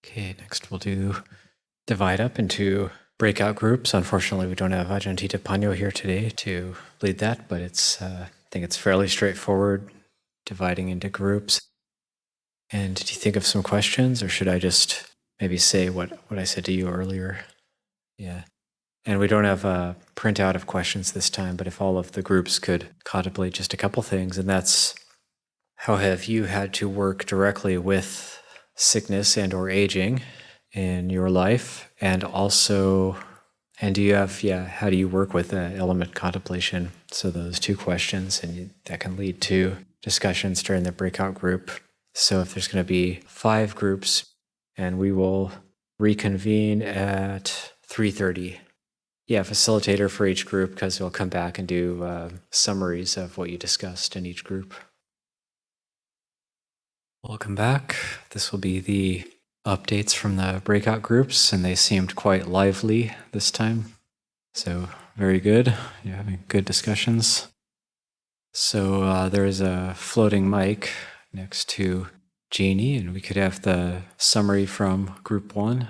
Okay, next we'll divide up into breakout groups. Unfortunately, we don't have Ajahn Panyo here today to lead that, but I think it's fairly straightforward, dividing into groups. And did you think of some questions, or should I just maybe say what I said to you earlier? Yeah. And we don't have a printout of questions this time, but if all of the groups could contemplate just a couple things, and that's, how have you had to work directly with sickness and or aging in your life? And do you have, how do you work with element contemplation? So those two questions, and that can lead to discussions during the breakout group. So if there's going to be 5 groups, and we will reconvene at 3:30. Yeah, facilitator for each group, because we'll come back and do summaries of what you discussed in each group. Welcome back. This will be the updates from the breakout groups, and they seemed quite lively this time. So very good. You're having good discussions. So there is a floating mic next to Jeannie, and we could have the summary from group 1.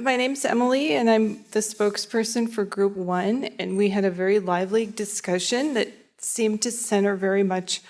My name's Emily, and I'm the spokesperson for Group 1, and we had a very lively discussion that seemed to center very much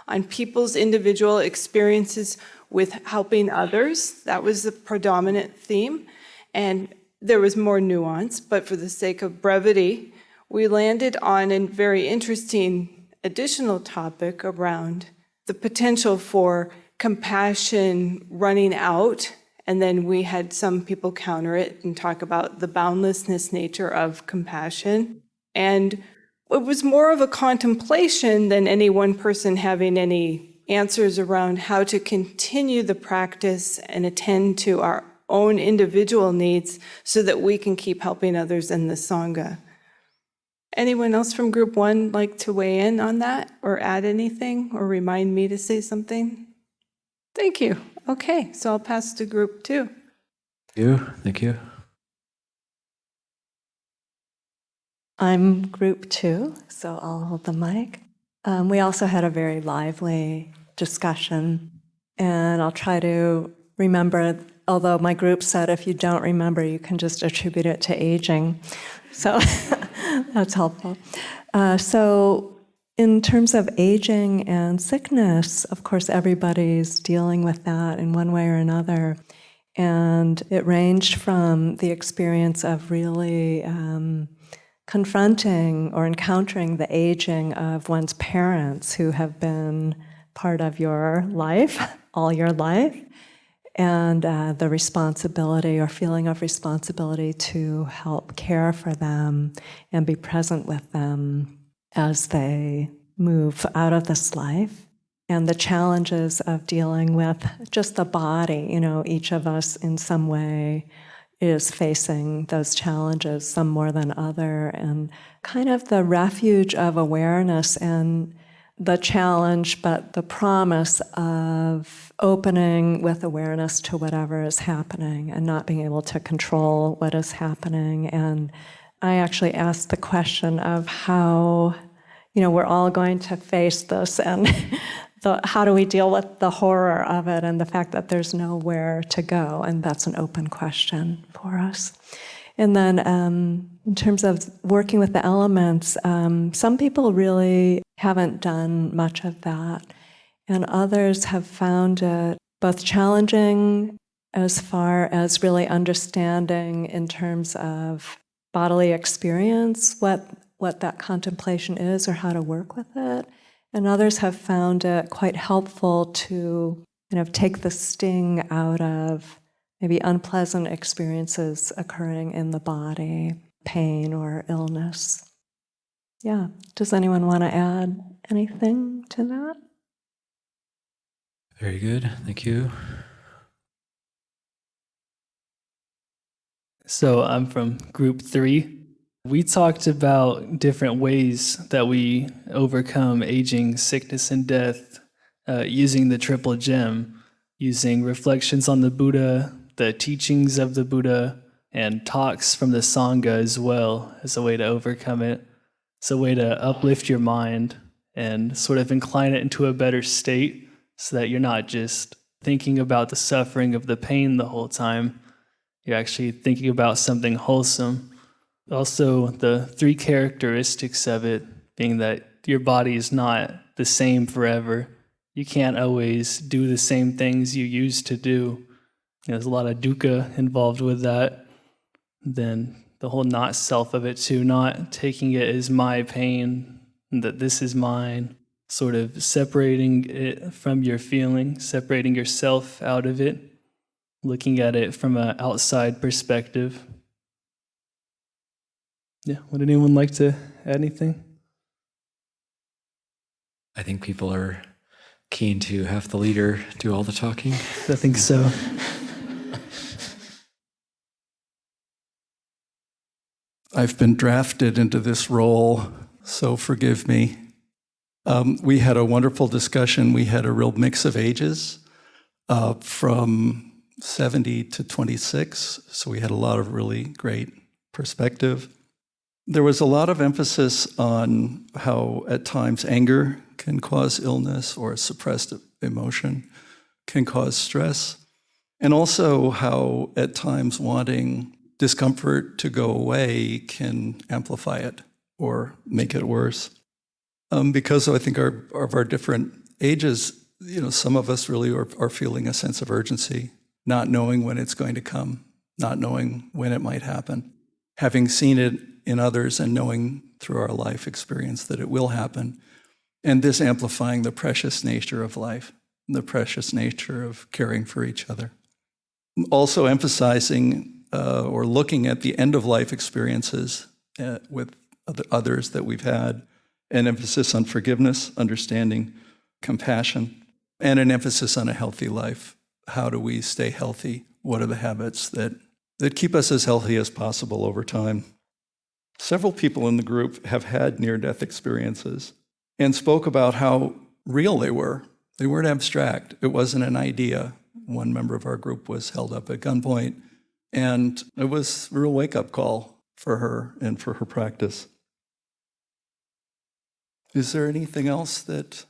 on people's individual experiences with helping others. That was the predominant theme, and there was more nuance, but for the sake of brevity, we landed on a very interesting additional topic around the potential for compassion running out. And then we had some people counter it and talk about the boundlessness nature of compassion. And it was more of a contemplation than any one person having any answers around how to continue the practice and attend to our own individual needs so that we can keep helping others in the Sangha. Anyone else from Group 1 like to weigh in on that or add anything or remind me to say something? Thank you. Okay, so I'll pass to Group 2. Thank you. I'm Group 2, so I'll hold the mic. We also had a very lively discussion, and I'll try to remember, although my group said if you don't remember, you can just attribute it to aging. So that's helpful. So in terms of aging and sickness, of course, everybody's dealing with that in one way or another. And it ranged from the experience of really confronting or encountering the aging of one's parents who have been part of your life, all your life, and the responsibility or feeling of responsibility to help care for them and be present with them as they move out of this life, and the challenges of dealing with just the body. Each of us in some way is facing those challenges, some more than other, and kind of the refuge of awareness and the challenge, but the promise of opening with awareness to whatever is happening and not being able to control what is happening. And I actually asked the question of how, we're all going to face this, and how do we deal with the horror of it and the fact that there's nowhere to go? And that's an open question for us. And then in terms of working with the elements, some people really haven't done much of that, and others have found it both challenging as far as really understanding in terms of bodily experience what that contemplation is or how to work with it. And others have found it quite helpful to take the sting out of maybe unpleasant experiences occurring in the body, pain or illness. Yeah. Does anyone want to add anything to that? Very good. Thank you. So I'm from Group 3. We talked about different ways that we overcome aging, sickness, and death using the Triple Gem, using reflections on the Buddha, the teachings of the Buddha, and talks from the Sangha as well as a way to overcome it. It's a way to uplift your mind and sort of incline it into a better state so that you're not just thinking about the suffering of the pain the whole time. You're actually thinking about something wholesome. Also, the 3 characteristics of it being that your body is not the same forever. You can't always do the same things you used to do. There's a lot of dukkha involved with that. Then the whole not self of it too, not taking it as my pain, that this is mine, sort of separating it from your feeling, separating yourself out of it, looking at it from an outside perspective. Yeah, would anyone like to add anything? I think people are keen to have the leader do all the talking. I think so. I've been drafted into this role, so forgive me. We had a wonderful discussion. We had a real mix of ages, from 70 to 26, so we had a lot of really great perspective. There was a lot of emphasis on how at times anger can cause illness or suppressed emotion can cause stress, and also how at times wanting discomfort to go away can amplify it or make it worse. Because I think of our different ages, some of us really are feeling a sense of urgency, not knowing when it's going to come, not knowing when it might happen, having seen it in others and knowing through our life experience that it will happen, and this amplifying the precious nature of life, the precious nature of caring for each other. Also emphasizing or looking at the end-of-life experiences with others that we've had, an emphasis on forgiveness, understanding, compassion, and an emphasis on a healthy life. How do we stay healthy? What are the habits that keep us as healthy as possible over time? Several people in the group have had near-death experiences and spoke about how real they were. They weren't abstract. It wasn't an idea. One member of our group was held up at gunpoint, and it was a real wake-up call for her and for her practice. Is there anything else that...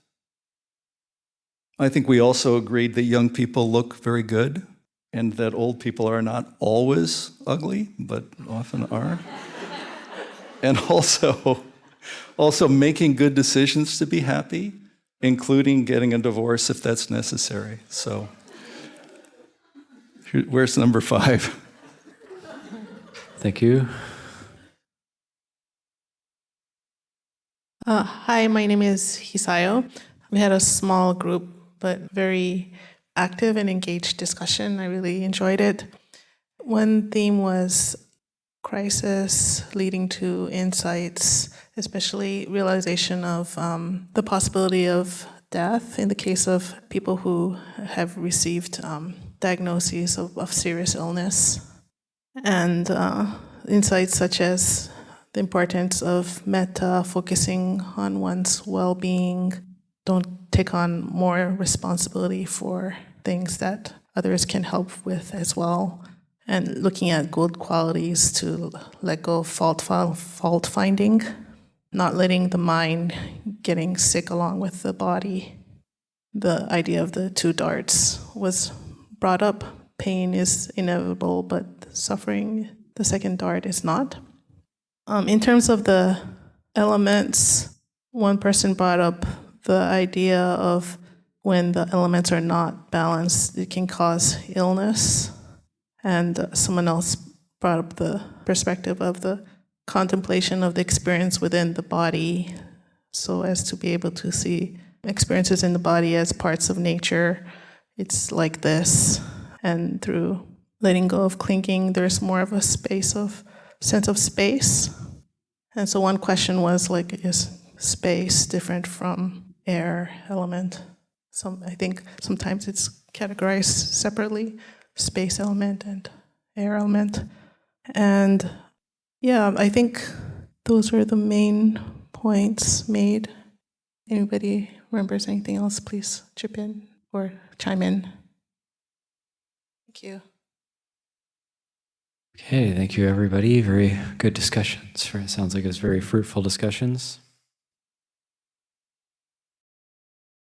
I think we also agreed that young people look very good and that old people are not always ugly, but often are. And also making good decisions to be happy, including getting a divorce if that's necessary. So where's number 5? Thank you. Hi, my name is Hisayo. We had a small group, but very active and engaged discussion. I really enjoyed it. One theme was crisis leading to insights, especially realization of the possibility of death in the case of people who have received diagnoses of serious illness. And insights such as the importance of metta, focusing on one's well-being, don't take on more responsibility for things that others can help with as well, and looking at good qualities to let go of fault finding, not letting the mind getting sick along with the body. The idea of the 2 darts was brought up. Pain is inevitable, but suffering, the second dart, is not. In terms of the elements, one person brought up the idea of when the elements are not balanced, it can cause illness. And someone else brought up the perspective of the contemplation of the experience within the body, so as to be able to see experiences in the body as parts of nature. It's like this. And through letting go of clinging, there's more of a sense of space. And so one question was, is space different from air element? I think sometimes it's categorized separately, space element and air element. And yeah, I think those are the main points made. Anybody remembers anything else, please chip in or chime in. Thank you. Okay, thank you, everybody. Very good discussions. It sounds like it was very fruitful discussions.